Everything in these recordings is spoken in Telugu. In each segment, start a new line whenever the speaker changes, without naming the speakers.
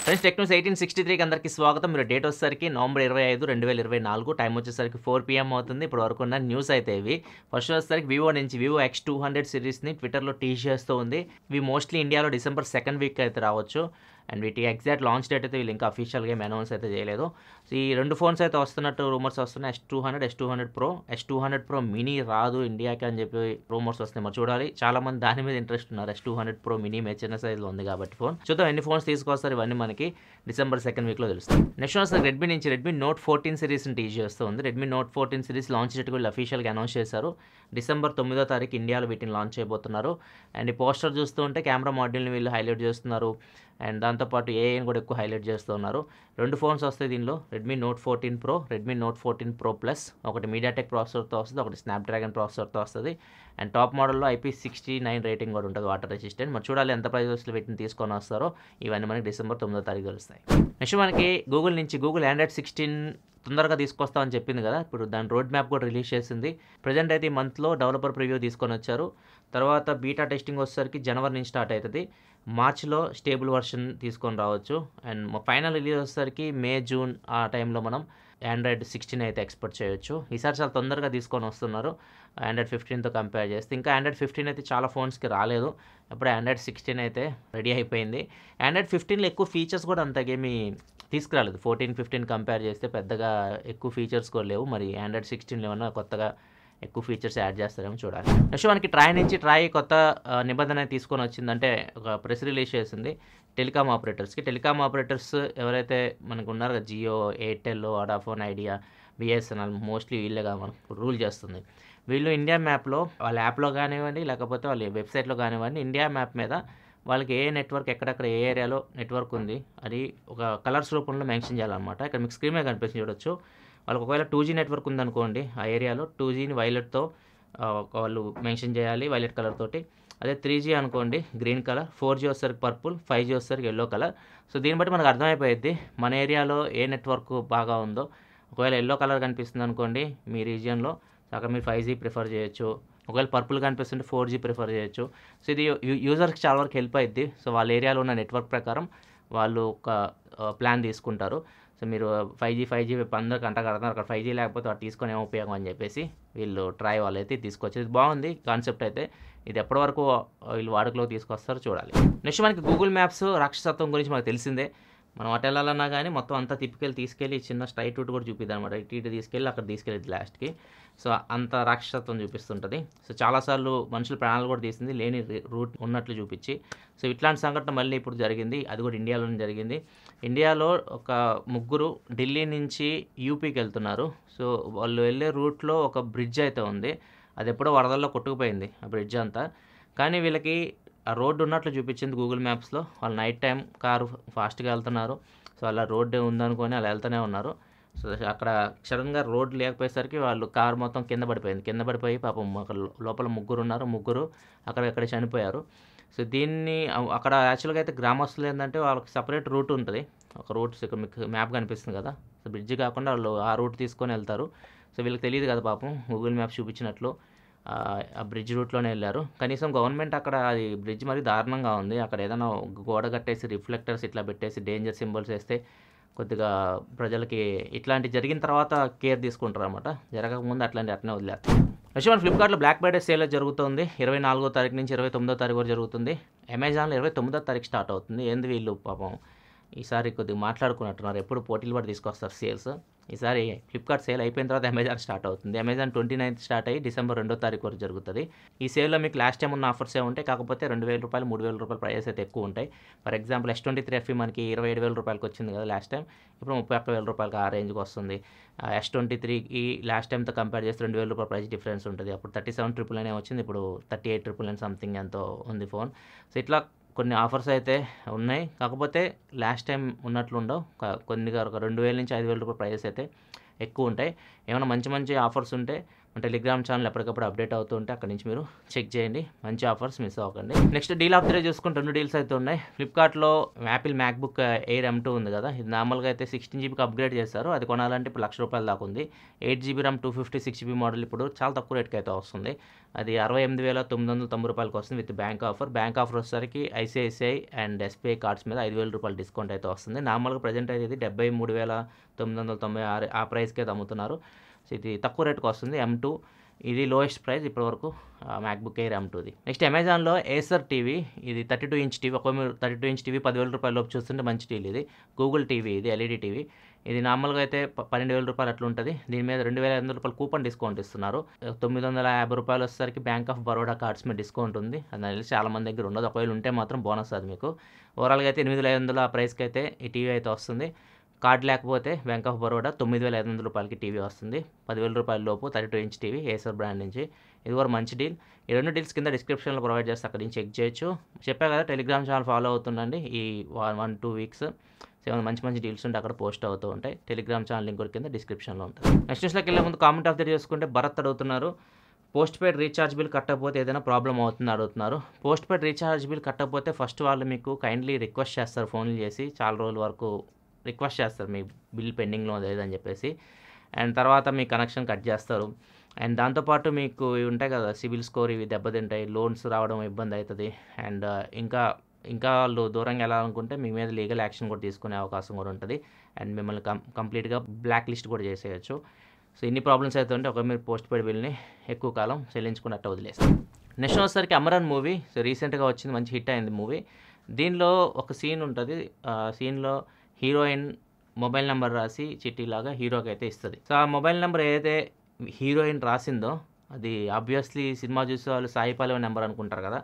ఫ్రెండ్స్ టెక్ న్యూస్ 1863కి అందరికీ స్వాగతం. మీరు డేట్ వచ్చేసరికి నవంబర్ 25, 2024 టైం వచ్చేసరికి 4 PM అవుతుంది. ఇప్పుడు వరకు ఉన్న న్యూస్ అయితే ఇవి. ఫస్ట్ వచ్చేసరికి వివో నుంచి వివో X200 సిరీస్ని ట్విట్టర్లో టీజ్ చేస్తూ ఉంది. ఇవి మోస్ట్లీ ఇండియాలో డిసెంబర్ 2nd వీక్ అయితే రావచ్చు. అండ్ వీటి ఎగ్జాక్ట్ లాంచ్ డేట్ అయితే వీళ్ళు ఇంకా అఫీషియల్గా ఏం అనౌన్స్ అయితే చేయలేదు. సో ఈ రెండు ఫోన్స్ అయితే వస్తున్నట్టు రూమర్స్ వస్తున్నాయి. S200 Pro, S200 Pro mini రాదు ఇండియాకి అని చెప్పి రూమర్స్ వస్తున్నాయి. మరి చూడాలి, చాలా మంది దాని మీద ఇంట్రెస్ట్ ఉన్నారు. S200 Pro మినీ చిన్న సైజులో ఉంది కాబట్టి ఫోన్ చూద్దాం ఎన్ని ఫోన్స్ తీసుకొస్తారు. ఇవన్నీ మనకి డిసెంబర్ 2nd వీక్లో తెలుస్తుంది. నెక్స్ట్ వస్తే రెడ్మీ నుంచి రెడ్మీ Note 14 సిరీస్ని టీజ్ చేస్తుంది. Redmi Note 14 series launch date వీళ్ళు అఫీషియల్గా అనౌన్స్ చేశారు. డిసెంబర్ 9వ తారీఖు ఇండియాలో వీటిని లాంచ్ చేయబోతున్నారు. అండ్ ఈ పోస్టర్ చూస్తూ ఉంటే కెమెరా మాడ్యూల్ని వీళ్ళు హైలైట్ చేస్తున్నారు. అండ్ దాంతోపాటు ఏఐని కూడా ఎక్కువ హైలైట్ చేస్తూ ఉన్నారు. రెండు ఫోన్స్ వస్తాయి దీనిలో, Redmi Note 14 Pro, Redmi Note 14 Pro Plus. ఒకటి మీడియాటెక్ ప్రాసెసర్తో వస్తుంది, ఒకటి స్నాప్డ్రాగన్ ప్రాసెసర్తో వస్తుంది. అండ్ టాప్ మోడల్లో IP69 రేటింగ్ కూడా ఉంటుంది, వాటర్ రెసిస్టెంట్. మరి చూడాలి ఎంత ప్రైజెస్లో వీటిని తీసుకొని వస్తారో. ఇవన్నీ మనకి డిసెంబర్ 9వ తారీఖు తెలుస్తాయి. నెక్స్ట్ మనకి గూగుల్ నుంచి గూగుల్ Android 16 తొందరగా తీసుకొస్తామని చెప్పింది కదా, ఇప్పుడు దాని రోడ్ మ్యాప్ కూడా రిలీజ్ చేసింది. ప్రజెంట్ అయితే ఈ మంత్లో డెవలపర్ ప్రివ్యూ తీసుకొని వచ్చారు. తర్వాత బీటా టెస్టింగ్ వచ్చేసరికి జనవరి నుంచి స్టార్ట్ అవుతుంది. మార్చ్లో స్టేబుల్ వర్షన్ తీసుకొని రావచ్చు. అండ్ ఫైనల్ రిలీజ్ వచ్చేసరికి మే, జూన్ ఆ టైంలో మనం Android 16 అయితే ఎక్స్పెక్ట్ చేయొచ్చు. ఈసారి చాలా తొందరగా తీసుకొని వస్తున్నారు Android 15తో కంపేర్ చేస్తే. ఇంకా Android 15 అయితే చాలా ఫోన్స్కి రాలేదు, అప్పుడే Android 16 అయితే రెడీ అయిపోయింది. Android 15లో ఎక్కువ ఫీచర్స్ కూడా అంతకేమీ తీసుకురాలేదు. 14, 15 కంపేర్ చేస్తే పెద్దగా ఎక్కువ ఫీచర్స్ కూడా లేవు. మరి Android 16లో ఏమన్నా కొత్తగా ఎక్కువ ఫీచర్స్ యాడ్ చేస్తారేమో చూడాలి. నెక్స్ట్ మనకి ట్రాయ్ కొత్త నిబంధన తీసుకొని వచ్చిందంటే ఒక ప్రెస్ రిలీజ్ చేసింది టెలికామ్ ఆపరేటర్స్కి. టెలికామ్ ఆపరేటర్స్ ఎవరైతే మనకు ఉన్నారో Jio, Airtel, Vodafone, Idea, BSNL, mostly వీళ్ళేగా మనకు రూల్ చేస్తుంది. వీళ్ళు ఇండియా మ్యాప్లో వాళ్ళ యాప్లో కానివ్వండి, లేకపోతే వాళ్ళ వెబ్సైట్లో కానివ్వండి, ఇండియా మ్యాప్ మీద వాళ్ళకి ఏ నెట్వర్క్ ఎక్కడెక్కడ ఏ ఏరియాలో నెట్వర్క్ ఉంది అది ఒక కలర్స్ రూపంలో మెన్షన్ చేయాలన్నమాట. ఇక్కడ మీకు స్క్రీన్ మీద కనిపిస్తుంది చూడొచ్చు. వాళ్ళకి ఒకవేళ 2G నెట్వర్క్ ఉందనుకోండి, ఆ ఏరియాలో 2Gని వైలెట్తో వాళ్ళు మెన్షన్ చేయాలి, వైలెట్ కలర్ తోటి. అదే 3G అనుకోండి గ్రీన్ కలర్, 4G వచ్చేసరికి పర్పుల్, 5G వచ్చేసరికి ఎల్లో కలర్. సో దీన్ని బట్టి మనకు అర్థమైపోయింది మన ఏరియాలో ఏ నెట్వర్క్ బాగా ఉందో. ఒకవేళ ఎల్లో కలర్ కనిపిస్తుంది అనుకోండి మీ రీజియన్లో, అక్కడ మీరు 5G ప్రిఫర్ చేయొచ్చు. ఒకవేళ పర్పుల్ కనిపిస్తుంటే 4G ప్రిఫర్ చేయొచ్చు. సో ఇది యూజర్కి చాలా వరకు హెల్ప్ అవుద్ది. సో వాళ్ళ ఏరియాలో ఉన్న నెట్వర్క్ ప్రకారం వాళ్ళు ఒక ప్లాన్ తీసుకుంటారు. సో మీరు 5G అందరికి అంటగడుతున్నారు, అక్కడ 5G లేకపోతే వాటి తీసుకొని ఏమో ఉపయోగం అని చెప్పేసి వీళ్ళు ట్రాయ్ వాళ్ళు అయితే తీసుకొచ్చేది. ఇది బాగుంది కాన్సెప్ట్ అయితే. ఇది ఎప్పటి వరకు వీళ్ళు వాడుకలోకి తీసుకొస్తారో చూడాలి. నెక్స్ట్ మనకి గూగుల్ మ్యాప్స్ రాక్షసత్వం గురించి మనకు తెలిసిందే. మనం అటు వెళ్ళాలన్నా కానీ మొత్తం అంతా తీసుకెళ్ళి చిన్న స్ట్రైట్ రూట్ కూడా చూపిద్ది అనమాట. ఇటు తీసుకెళ్ళి అక్కడ తీసుకెళ్ళిద్ది లాస్ట్కి. సో అంత రాక్షసత్వం చూపిస్తుంటుంది. సో చాలాసార్లు మనుషుల ప్రాణాలు కూడా తీసింది లేని రూట్ ఉన్నట్లు చూపించి. సో ఇట్లాంటి సంఘటన మళ్ళీ ఇప్పుడు జరిగింది, అది కూడా ఇండియాలోనే జరిగింది. ఇండియాలో ఒక ముగ్గురు ఢిల్లీ నుంచి యూపీకి వెళ్తున్నారు. సో వాళ్ళు వెళ్ళే రూట్లో ఒక బ్రిడ్జ్ అయితే ఉంది, అది ఎప్పుడో వరదల్లో కొట్టుకుపోయింది ఆ బ్రిడ్జ్ అంతా. కానీ వీళ్ళకి ఆ రోడ్డు ఉన్నట్లు చూపించింది గూగుల్ మ్యాప్స్లో. వాళ్ళు నైట్ టైం కారు ఫాస్ట్గా వెళ్తున్నారు. సో అలా రోడ్డు ఉందనుకొని అలా వెళ్తూనే ఉన్నారు. సో అక్కడ సడన్గా రోడ్డు లేకపోయేసరికి వాళ్ళు కారు మొత్తం కింద పడిపోయి పాపం అక్కడ లోపల ముగ్గురు అక్కడెక్కడ చనిపోయారు. సో దీన్ని అక్కడ యాక్చువల్గా అయితే గ్రామస్తులు ఏంటంటే వాళ్ళకి సపరేట్ రూట్ ఉంటుంది. ఒక రూట్ ఇక్కడ మీకు మ్యాప్ కనిపిస్తుంది కదా, సో బ్రిడ్జ్ కాకుండా వాళ్ళు ఆ రూట్ తీసుకొని వెళ్తారు. సో వీళ్ళకి తెలియదు కదా పాపం, గూగుల్ మ్యాప్ చూపించినట్లు ఆ బ్రిడ్జ్ రూట్లోనే వెళ్ళారు. కనీసం గవర్నమెంట్ అక్కడ అది బ్రిడ్జ్ మరీ దారుణంగా ఉంది, అక్కడ ఏదైనా గోడ కట్టేసి రిఫ్లెక్టర్స్ ఇట్లా పెట్టేసి డేంజర్ సింబల్స్ వేస్తే కొద్దిగా ప్రజలకి ఇట్లాంటి జరిగిన తర్వాత కేర్ తీసుకుంటారు అనమాట. జరగకముందు అట్లనే వదిలేస్తారు. నెక్స్ట్ మన ఫ్లిప్కార్ట్లో బ్లాక్ ఫ్రైడే సేల్ జరుగుతుంది. 24వ తారీఖు నుంచి 29వ తారీఖు వరకు జరుగుతుంది. అమెజాన్లో 29వ తారీఖు స్టార్ట్ అవుతుంది. ఏంది వీళ్ళు పాపం ఈసారి కొద్దిగా మాట్లాడుకున్నట్టున్నారు, ఎప్పుడు పోటీలు పడి తీసుకొస్తారు సేల్స్. ఈసారి ఫ్లిప్కార్ట్ సేల్ అయిపోయిన తర్వాత అమెజాన్ స్టార్ట్ అవుతుంది. అమెజాన్ 29th స్టార్ట్ అయ్యి డిసెంబర్ 2వ తారీఖు వరకు జరుగుతుంది. ఈ సేల్లో మీకు లాస్ట్ టైం ఉన్న ఆఫర్స్ ఉంటాయి, కాకపోతే ₹2,000, ₹3,000 ప్రైస్ అయితే ఎక్కువ ఉంటాయి. ఫర్ ఎగ్జాంపుల్ S23 FE మనకి ₹27,000 వచ్చింది కదా లాస్ట్ టైం, ఇప్పుడు ₹31,000 ఆ రేంజ్కి వస్తుంది. S23కి లాస్ట్ టైంతో కంపేర్ చేస్తే ₹2,000 ప్రైస్ డిఫరెన్స్ ఉంటుంది. అప్పుడు 37,999 వచ్చింది, ఇప్పుడు 38,999 సంథింగ్ ఎంతో ఉంది ఫోన్. సో ఇట్లా కొన్ని ఆఫర్స్ అయితే ఉన్నాయి, కాకపోతే లాస్ట్ టైం ఉన్నట్లు ఉండవు. కొన్నిగా ఒక 2,000 నుంచి ₹5,000 ప్రైజెస్ అయితే ఎక్కువ ఉంటాయి. ఏమైనా మంచి ఆఫర్స్ ఉంటే మన టెలిగ్రామ్ ఛానల్ ఎప్పటికప్పుడు అప్డేట్ అవుతూ ఉంటే అక్కడి నుంచి మీరు చెక్ చేయండి. మంచి ఆఫర్స్ మిస్ అవ్వకండి. Next deal of the day చూసుకుంటే 2 డీల్స్ అయితే ఉన్నాయి. ఫ్లిప్‌కార్ట్‌లో యాపిల్ మ్యాక్‌బుక్ ఎయిర్ M2 ఉంది కదా, ఇది నార్మల్గా అయితే 16 జీబీకి అప్గ్రేడ్ చేశారు. అది కొనాలంటే ఇప్పుడు ₹1,00,000 దాకా ఉంది. 8 జీబీ ర్యామ్ 256 జీబీ మోడల్ ఇప్పుడు చాలా తక్కువ రేట్కి అయితే వస్తుంది. అది ₹68,990 వస్తుంది with bank offer. Bank offer వచ్చేసరికి ఐసిఐసిఐ అండ్ ఎస్బీఐ కార్డ్స్ మీద ₹5,000 డిస్కౌంట్ అయితే వస్తుంది. నార్మల్గా ప్రజెంట్ అయితే ఇది 73,996 ఆ ప్రైస్కి అయితే అమ్ముతున్నారు. సో ఇది తక్కువ రేట్కి వస్తుంది M2. ఇది లోయెస్ట్ ప్రైస్ ఇప్పటివరకు మ్యాక్బుక్ ఎయిర్ M2ది. నెక్స్ట్ అమెజాన్లో ఏసర్ టీవీ, ఇది 32 ఇంచ్ టీవీ. ఒక మీరు 32 ఇంచ్ టీవీ ₹10,000 లోపు చూస్తుంటే మంచి డీల్ ఇది. గూగుల్ టీవీ, ఇది ఎల్ఈడి టీవీ. ఇది నార్మల్గా అయితే ₹12,000 అట్లా ఉంటుంది. దీని మీద ₹2,500 కూపన్ డిస్కౌంట్ ఇస్తున్నారు. ₹950 వచ్చేసరికి బ్యాంక్ ఆఫ్ బరోడా కార్డ్స్ మీద డిస్కౌంట్ ఉంది. అది నాకు తెలిసి చాలా మంది దగ్గర ఉండదు. ఒకవేళ ఉంటే మాత్రం బోనస్ అది మీకు. ఓవరాల్గా అయితే 8,500 ఆ ప్రైస్కి అయితే ఈ టీవీ అయితే వస్తుంది. కార్డ్ లేకపోతే బ్యాంక్ ఆఫ్ బరోడా ₹9,500కి టీవీ వస్తుంది. ₹10,000 లోపు 32 ఇంచ్ టీవీ ఏసర్ బ్రాండ్ నుంచి. ఇది కూడా మంచి డీల్. ఈ 2 డీల్స్ కింద డిస్క్రిప్షన్లో ప్రొవైడ్ చేస్తే అక్కడి నుంచి చెక్ చేయొచ్చు. చెప్పా కదా, టెలిగ్రామ్ ఛానల్ ఫాలో అవుతుండండి. ఈ 1-2 వీక్స్ మంచి మంచి డీల్స్ ఉంటే అక్కడ పోస్ట్ అవుతూ ఉంటాయి. టెలిగ్రామ్ ఛానల్ లింక్ కూడా కింద డిస్క్రిప్షన్లో ఉంటుంది. నెక్స్ట్ న్యూస్లోకి వెళ్ళే ముందు కామెంట్ ఆఫ్ ది డే చూసుకుంటే భరత్ అడుగుతున్నారు, పోస్ట్ పెయిడ్ రీఛార్జ్ బిల్ కట్టకపోతే ఏదైనా ప్రాబ్లం అవుతుందని అడుగుతున్నారు. పోస్ట్ పెయిడ్ రీఛార్జ్ బిల్ కట్టకపోతే ఫస్ట్ వాళ్ళు మీకు కైండ్లీ రిక్వెస్ట్ చేస్తారు, ఫోన్లు చేసి చాలా రోజుల వరకు రిక్వెస్ట్ చేస్తారు మీ బిల్ పెండింగ్లో లేదని చెప్పేసి. అండ్ తర్వాత మీ కనెక్షన్ కట్ చేస్తారు. అండ్ దాంతోపాటు మీకు ఇవి ఉంటాయి కదా, సిబిల్ స్కోర్, ఇవి దెబ్బతింటాయి, లోన్స్ రావడం ఇబ్బంది అవుతుంది. అండ్ ఇంకా వాళ్ళు దూరంగా వెళ్ళాలనుకుంటే మీ మీద లీగల్ యాక్షన్ కూడా తీసుకునే అవకాశం కూడా ఉంటుంది. అండ్ మిమ్మల్ని కంప్లీట్గా బ్లాక్ లిస్ట్ కూడా చేసేయచ్చు. సో ఇన్ని ప్రాబ్లమ్స్ అయితే ఉంటే ఒక మీరు పోస్ట్ పెయిడ్ బిల్ని ఎక్కువ కాలం చెల్లించుకున్నట్టు వదిలేస్తాం. నెక్స్ట్ వచ్చేసరికి అమరన్ మూవీ. సో రీసెంట్గా వచ్చింది, మంచి హిట్ అయింది మూవీ. దీనిలో ఒక సీన్ ఉంటుంది. సీన్లో హీరోయిన్ మొబైల్ నెంబర్ రాసి చిట్టీలాగా హీరోకి అయితే ఇస్తుంది. సో ఆ మొబైల్ నెంబర్ ఏదైతే హీరోయిన్ రాసిందో అది ఆబ్వియస్లీ సినిమా చూసే వాళ్ళు సాయి పల్లవి నెంబర్ అనుకుంటారు కదా.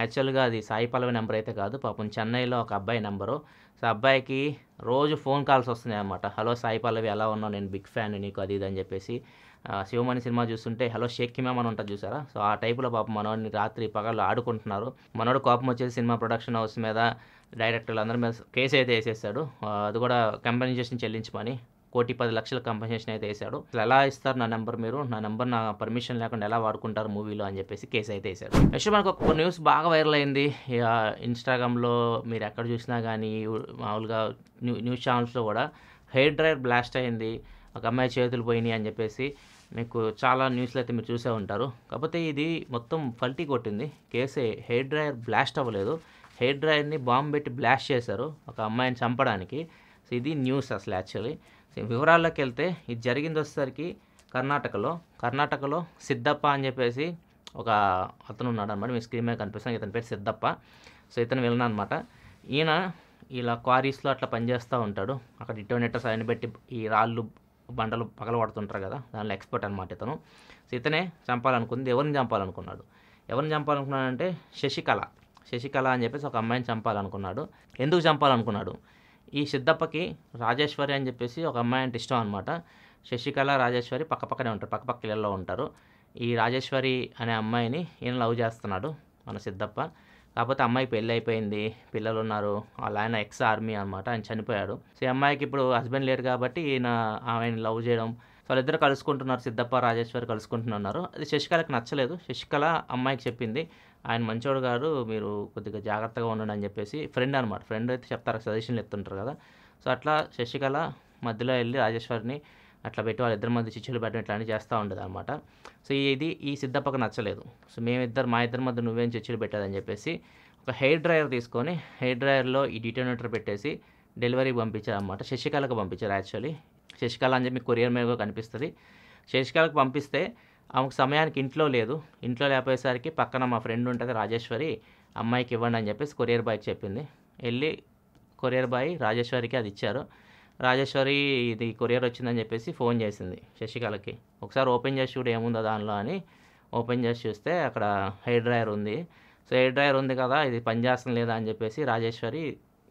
యాక్చువల్గా అది సాయి పల్లవి నెంబర్ అయితే కాదు, పాపం చెన్నైలో ఒక అబ్బాయి నెంబరు. సో అబ్బాయికి రోజు ఫోన్ కాల్స్ వస్తున్నాయి అన్నమాట. హలో సాయి పల్లవి, ఎలా ఉన్నావు, నేను బిగ్ ఫ్యాన్ నీకు, అది ఇది అని చెప్పేసి. శివమణి సినిమా చూస్తుంటే హలో షేక్ మ్యామ్ అని ఉంటుంది చూసారా. సో ఆ టైపులో పాపం మనోడిని రాత్రి పగళ్ళు ఆడుకుంటున్నారు. మనోడు కోపం వచ్చేసి సినిమా ప్రొడక్షన్ హౌస్ మీద, డైరెక్టర్లు అందరి మీద కేసు అయితే వేసేసాడు. అది కూడా కంపెన్సేషన్ చెల్లించమని 1,10,00,000 కంపెన్సేషన్ అయితే వేసాడు. అసలు ఎలా ఇస్తారు నా నెంబర్, మీరు నా నెంబర్ నా పర్మిషన్ లేకుండా ఎలా వాడుకుంటారు మూవీలో అని చెప్పేసి కేసు అయితే వేసాడు. నెక్స్ట్ మనకు ఒక న్యూస్ బాగా వైరల్ అయింది. ఇన్స్టాగ్రామ్లో మీరు ఎక్కడ చూసినా కానీ, మామూలుగా న్యూస్ ఛానల్స్లో కూడా హెయిర్ డ్రైయర్ బ్లాస్ట్ అయింది, ఒక అమ్మాయి చేతులు పోయినాయి అని చెప్పేసి మీకు చాలా న్యూస్లో అయితే మీరు చూసే ఉంటారు. కాకపోతే ఇది మొత్తం ఫల్టీ కొట్టింది. కేసే హెయిర్ డ్రైయర్ బ్లాస్ట్ అవ్వలేదు, హెయిర్ డ్రైయర్ని బాంబు పెట్టి బ్లాస్ట్ చేశారు ఒక అమ్మాయిని చంపడానికి. సో ఇది న్యూస్ అసలు యాక్చువల్లీ. వివరాల్లోకి వెళ్తే ఇది జరిగింది వచ్చేసరికి కర్ణాటకలో సిద్ధప్ప అని చెప్పేసి ఒక అతను ఉన్నాడు అనమాట. మీ స్క్రీన్ మీద కనిపిస్తాను, ఇతని పేరు సిద్ధప్ప. సో ఇతను విలన్ అనమాట. ఈయన ఇలా క్వారీస్లో అట్లా పనిచేస్తూ ఉంటాడు. అక్కడ డిటోనేటర్స్ ఆయన పెట్టి ఈ రాళ్ళు బండలు పగలగొడుతుంటారు కదా, దానిలో ఎక్స్పర్ట్ అనమాట ఇతను. సో ఇతనే చంపాలనుకుంది. ఎవరిని చంపాలనుకున్నాడంటే శశికళ అని చెప్పేసి ఒక అమ్మాయిని చంపాలనుకున్నాడు. ఎందుకు చంపాలనుకున్నాడు? ఈ సిద్ధప్పకి రాజేశ్వరి అని చెప్పేసి ఒక అమ్మాయి అంటే ఇష్టం అనమాట. శశికళ, రాజేశ్వరి పక్కపక్కనే ఉంటారు, పక్కపక్క ఇళ్ళల్లో ఉంటారు. ఈ రాజేశ్వరి అనే అమ్మాయిని ఈయన లవ్ చేస్తున్నాడు మన సిద్ధప్ప. కాకపోతే అమ్మాయికి పెళ్ళి అయిపోయింది, పిల్లలు ఉన్నారు. వాళ్ళ ఆయన ఎక్స్ ఆర్మీ అనమాట, ఆయన చనిపోయాడు. సో ఈ అమ్మాయికి ఇప్పుడు హస్బెండ్ లేరు కాబట్టి ఈయన ఆమెను లవ్ చేయడం. సో వాళ్ళిద్దరు కలుసుకుంటున్నారు, సిద్ధప్ప రాజేశ్వరి కలుసుకుంటున్నారు. అది శశికళకి నచ్చలేదు. శశికళ అమ్మాయికి చెప్పింది, ఆయన మంచోడు గారు, మీరు కొద్దిగా జాగ్రత్తగా ఉండండి అని చెప్పేసి. ఫ్రెండ్ అనమాట, ఫ్రెండ్ అయితే చెప్తారు, సజెషన్లు ఇస్తుంటారు కదా. సో అట్లా శశికళ మధ్యలో వెళ్ళి రాజేశ్వరిని అట్లా పెట్టి వాళ్ళిద్దరి మధ్య చిచ్చులు పెట్టడం ఇట్లాంటివి చేస్తూ ఉండేది అనమాట. సో ఈ సిద్ధప్పకు నచ్చలేదు. సో మా ఇద్దరి మధ్య నువ్వేం చిచ్చులు పెట్టాదని చెప్పేసి ఒక హెయిర్ డ్రైయర్ తీసుకొని హెయిర్ డ్రైయర్లో ఈ డిటోనేటర్ పెట్టేసి డెలివరీకి పంపించారు అనమాట. శశికళకు పంపించారు యాక్చువల్లీ. శశికళ అని చెప్పి కొరియర్ మీద కనిపిస్తుంది. శశికళకు పంపిస్తే ఆమెకు సమయానికి ఇంట్లో లేకపోయేసరికి పక్కన మా ఫ్రెండ్ ఉంటుంది రాజేశ్వరి, అమ్మాయికి ఇవ్వండి అని చెప్పేసి కొరియర్ బాయ్కి చెప్పింది. వెళ్ళి కొరియర్ బాయ్ రాజేశ్వరికి అది ఇచ్చారు. రాజేశ్వరి ఇది కొరియర్ వచ్చిందని చెప్పేసి ఫోన్ చేసింది శశికళకి. ఒకసారి ఓపెన్ చేసి చూడు ఏముందో దానిలో అని ఓపెన్ చేసి చూస్తే అక్కడ హెయిర్ డ్రైయర్ ఉంది. సో హెయిర్ డ్రైయర్ ఉంది కదా, ఇది పనిచేస్తుంది లేదా అని చెప్పేసి రాజేశ్వరి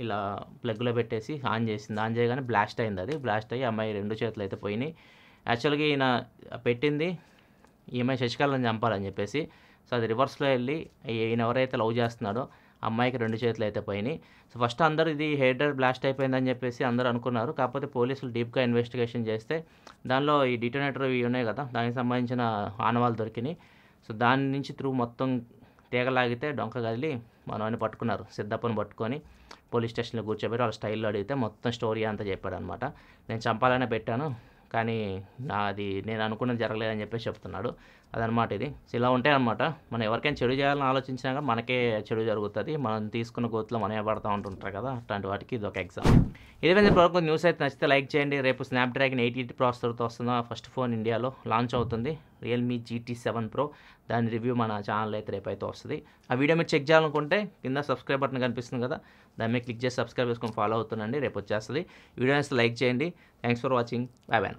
ఇలా ప్లగ్లో పెట్టేసి ఆన్ చేసింది. ఆన్ చేయగానే బ్లాస్ట్ అయింది. అది బ్లాస్ట్ అయ్యి అమ్మాయి 2 చేతులు అయితే పోయినాయి. యాక్చువల్గా ఈయన పెట్టింది ఈమె శశికళని చంపాలని చెప్పేసి. సో అది రివర్స్లో వెళ్ళి ఈయన ఎవరైతే లవ్ చేస్తున్నాడో అమ్మాయికి 2 చేతులు అయితే పోయినాయి. సో ఫస్ట్ అందరూ ఇది హెయిర్ డ్రైయర్ బ్లాస్ట్ అయిపోయిందని చెప్పేసి అందరూ అనుకున్నారు. కాకపోతే పోలీసులు డీప్‌గా ఇన్వెస్టిగేషన్ చేస్తే దానిలో ఈ డిటోనేటర్ ఇవి ఉన్నాయి కదా! దానికి సంబంధించిన ఆనవాళ్ళు దొరికినాయి. సో దాని నుంచి మొత్తం తీగ లాగితే డొంక కదిలి మనోడిని పట్టుకున్నారు. సిద్ధప్పని పట్టుకొని పోలీస్ స్టేషన్‌లో కూర్చోబెట్టి వాళ్ళ స్టైల్‌లో అడిగితే మొత్తం స్టోరీ అంతా చెప్పాడనమాట. నేను చంపాలనే పెట్టాను. కానీ నేను అనుకున్నది జరగలేదని చెప్పేసి చెప్తున్నాడు. అదనమాట ఇది. సో ఇలా ఉంటాయనమాట. మనం ఎవరికైనా చెడు చేయాలని ఆలోచించినా గాని మనకే చెడు జరుగుతది. మనం తీసుకున్న గోతిలో మనమే పడతా ఉంటుంటారు కదా! అట్లాంటి వాటికి ఇదొక ఎగ్జాంపుల్. ఇది ఫ్రెండ్స్ ఇప్పటివరకు న్యూస్ అయితే నచ్చితే లైక్ చేయండి. రేపు స్నాప్‌డ్రాగన్ 880 ప్రాసెసర్‌తో వస్తున్న ఫస్ట్ ఫోన్ ఇండియాలో లాంచ్ అవుతుంది. Realme GT 7 Pro. దాని రివ్యూ మన ఛానల్‌లో అయితే రేపైతే వస్తది. ఆ వీడియో మీరు చెక్ చేయాలనుకుంటే కింద సబ్స్క్రైబ్ బటన్ కనిపిస్తుంది కదా! దాని మీద క్లిక్ చేసి సబ్స్క్రైబ్ చేసుకొని ఫాలో అవుతుండండి. రేపు వచ్చేస్తది. వీడియో నచ్చితే లైక్ చేయండి. Thanks for watching. By by.